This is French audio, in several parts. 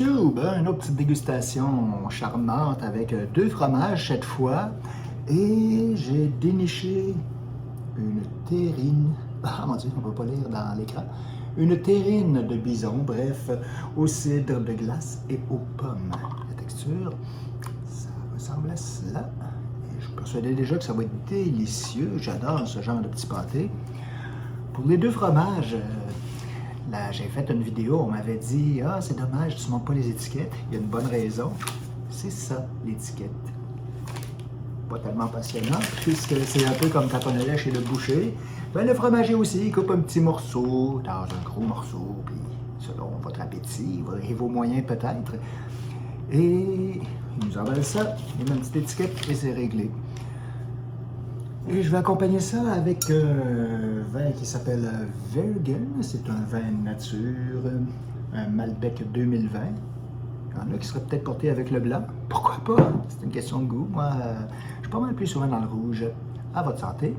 YouTube, hein, une autre petite dégustation charmante avec deux fromages cette fois. Et j'ai déniché une terrine. Ah mon Dieu, on ne peut pas lire dans l'écran. Une terrine de bison, bref, au cidre de glace et aux pommes. La texture, ça ressemble à cela. Et je suis persuadé déjà que ça va être délicieux. J'adore ce genre de petit pâté. Pour les deux fromages, là, j'ai fait une vidéo, on m'avait dit « Ah, c'est dommage, tu ne montres pas les étiquettes. » Il y a une bonne raison. C'est ça, l'étiquette. Pas tellement passionnant, puisque c'est un peu comme quand on allait chez le boucher. Ben, le fromager aussi, il coupe un petit morceau dans un gros morceau, puis selon votre appétit et vos moyens peut-être. Et il nous envoie ça, il met une petite étiquette et c'est réglé. Et je vais accompagner ça avec un vin qui s'appelle Vergen. C'est un vin nature, un Malbec 2020. Il y en a qui seraient peut-être portés avec le blanc. Pourquoi pas? C'est une question de goût. Moi, je suis pas mal plus souvent dans le rouge. À votre santé.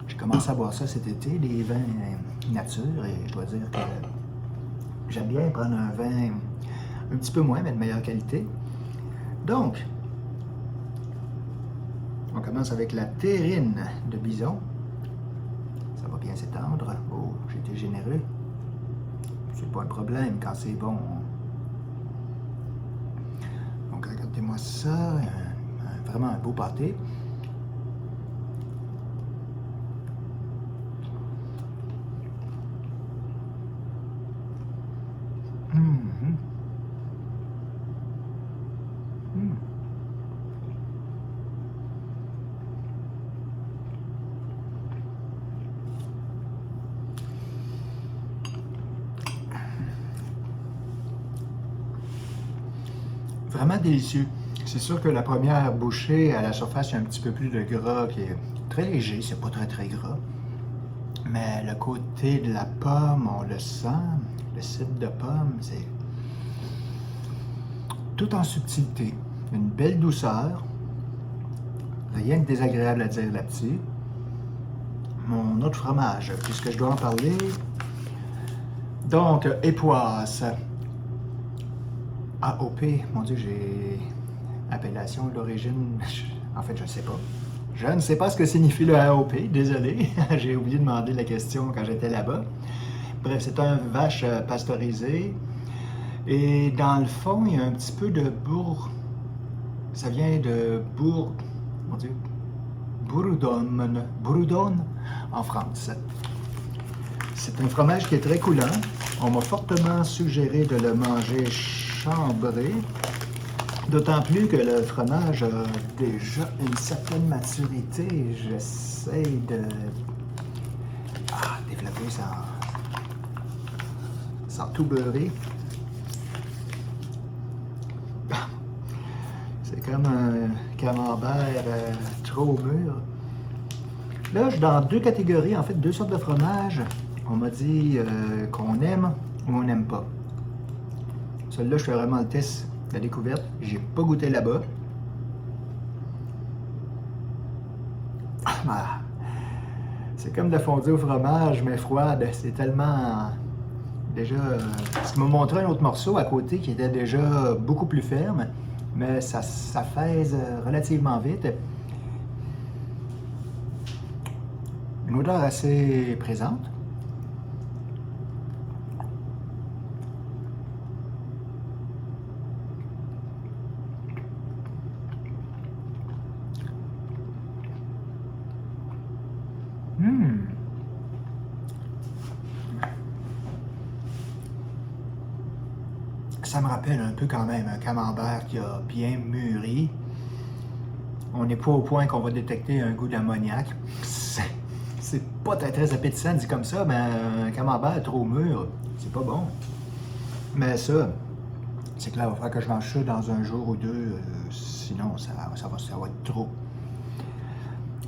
J'ai commencé à boire ça cet été, des vins nature, et je dois dire que j'aime bien prendre un vin un petit peu moins, mais de meilleure qualité. Donc, on commence avec la terrine de bison. Ça va bien s'étendre. Oh, j'ai été généreux. C'est pas un problème quand c'est bon. Donc, regardez-moi ça. Vraiment un beau pâté. Vraiment délicieux. C'est sûr que la première bouchée, à la surface, il y a un petit peu plus de gras qui est très léger, c'est pas très gras. Mais le côté de la pomme, on le sent, le cidre de pomme, c'est tout en subtilité. Une belle douceur, rien de désagréable à dire là-dessus. Mon autre fromage, puisque je dois en parler. Donc, époisse. AOP, mon Dieu, j'ai appellation d'origine, en fait, je ne sais pas. Je ne sais pas ce que signifie le AOP, désolé, j'ai oublié de demander la question quand j'étais là-bas. Bref, c'est un vache pasteurisé, et dans le fond, il y a un petit peu de ça vient de mon Dieu, Bourgogne en France. C'est un fromage qui est très coulant. On m'a fortement suggéré de le manger chambré, d'autant plus que le fromage a déjà une certaine maturité. J'essaie de développer sans tout beurrer. C'est comme un camembert trop mûr. Là, je suis dans deux catégories, en fait, deux sortes de fromages. On m'a dit qu'on aime ou on n'aime pas. Celui-là, je fais vraiment le test, la découverte. J'ai pas goûté là-bas. C'est comme de la fondue au fromage, mais froide. C'est tellement... Déjà... Tu m'as montré un autre morceau à côté qui était déjà beaucoup plus ferme, mais ça fèse relativement vite. Une odeur assez présente. Ça me rappelle un peu quand même un camembert qui a bien mûri. On n'est pas au point qu'on va détecter un goût d'ammoniac. C'est pas très appétissant dit comme ça, mais un camembert trop mûr, c'est pas bon. Mais ça, c'est clair, il va falloir que je mange ça dans un jour ou deux, sinon ça va être trop.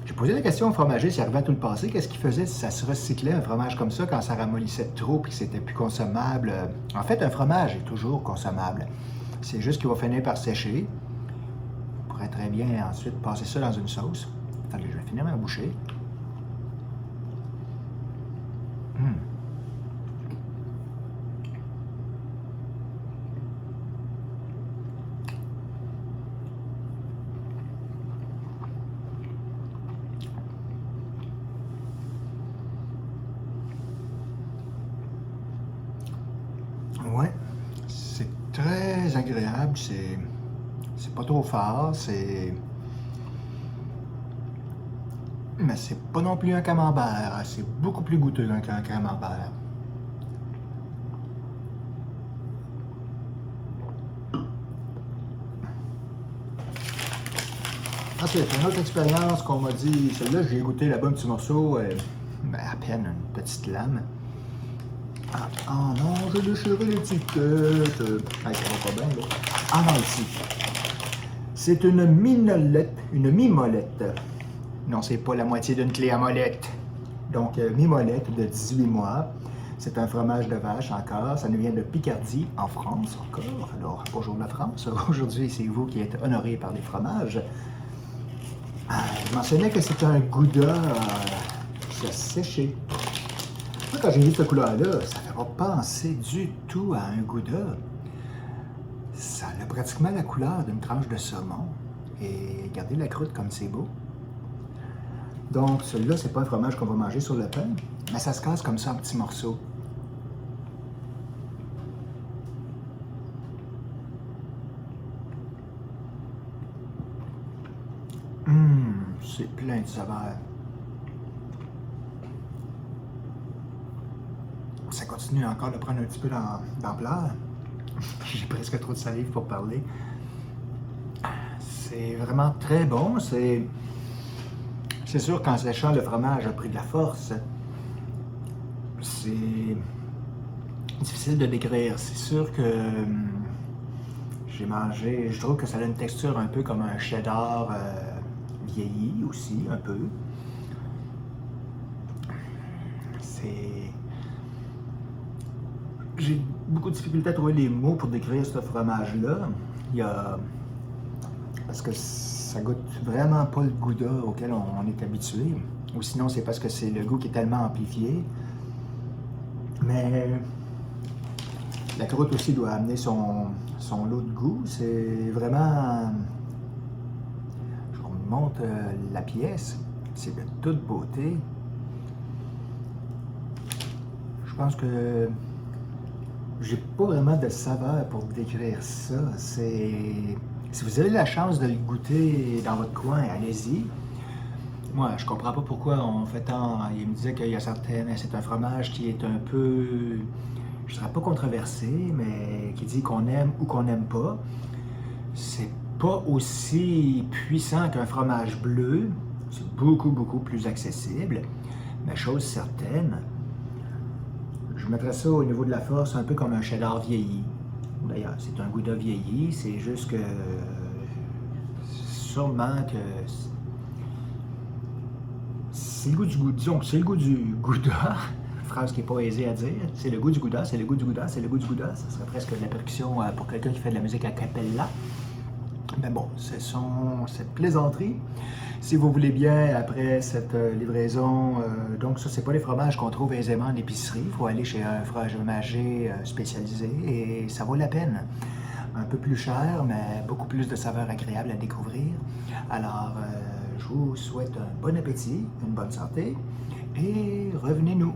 J'ai posé la question au fromager s'il arrivait à tout le passer, qu'est-ce qu'il faisait si ça se recyclait un fromage comme ça quand ça ramollissait trop et que c'était plus consommable. En fait, un fromage est toujours consommable. C'est juste qu'il va finir par sécher. On pourrait très bien ensuite passer ça dans une sauce. Attendez, je vais finir ma bouchée. Ouais, c'est très agréable, c'est pas trop fort, mais c'est pas non plus un camembert, hein, c'est beaucoup plus goûteux qu'un camembert. Ensuite, une autre expérience qu'on m'a dit, celle-là, j'ai goûté là-bas un petit morceau, ben, à peine une petite lame. Ah, oh non, j'ai déchiré l'étiquette. Ah, ça va pas bien, là. Ah non, ici. C'est une minolette, une mimolette. Non, c'est pas la moitié d'une clé à molette. Donc, mimolette de 18 mois. C'est un fromage de vache encore. Ça nous vient de Picardie, en France encore. Alors, bonjour la France. Aujourd'hui, c'est vous qui êtes honorés par les fromages. Je mentionnais que c'était un gouda qui a séché. Moi, quand j'ai vu cette couleur-là, ça ne fait pas penser du tout à un gouda. Ça a pratiquement la couleur d'une tranche de saumon. Et regardez la croûte comme c'est beau. Donc, celui-là, c'est pas un fromage qu'on va manger sur le pain, mais ça se casse comme ça en petits morceaux. C'est plein de saveurs. Ça continue encore de prendre un petit peu d'ampleur. J'ai presque trop de salive pour parler. C'est vraiment très bon. C'est sûr qu'en séchant, le fromage a pris de la force. C'est difficile de décrire. C'est sûr que j'ai mangé, je trouve que ça a une texture un peu comme un cheddar vieilli aussi, un peu. J'ai beaucoup de difficulté à trouver les mots pour décrire ce fromage-là. Parce que ça goûte vraiment pas le gouda auquel on est habitué. Ou sinon, c'est parce que c'est le goût qui est tellement amplifié. Mais la croûte aussi doit amener son lot de goût. C'est vraiment... Je vous montre la pièce. C'est de toute beauté. Je pense que j'ai pas vraiment de saveur pour décrire ça. Si vous avez la chance de le goûter dans votre coin, allez-y. Moi, je comprends pas pourquoi on fait tant. Il me disait qu'il y a certaines. C'est un fromage qui est un peu. Je dirais pas controversé, mais qui dit qu'on aime ou qu'on n'aime pas. C'est pas aussi puissant qu'un fromage bleu. C'est beaucoup, beaucoup plus accessible. Mais chose certaine, je mettrais ça au niveau de la force un peu comme un cheddar vieilli. D'ailleurs, c'est un gouda vieilli, c'est juste que sûrement que c'est le goût du gouda, disons que c'est le goût du gouda, phrase qui n'est pas aisée à dire, c'est le goût du gouda, c'est le goût du gouda, c'est le goût du gouda, ça serait presque de la percussion pour quelqu'un qui fait de la musique a cappella. Mais bon, ce sont cette plaisanterie. Si vous voulez bien, après cette livraison, donc ça, c'est pas les fromages qu'on trouve aisément en épicerie. Il faut aller chez un fromager spécialisé et ça vaut la peine. Un peu plus cher, mais beaucoup plus de saveurs agréables à découvrir. Alors, je vous souhaite un bon appétit, une bonne santé et revenez-nous.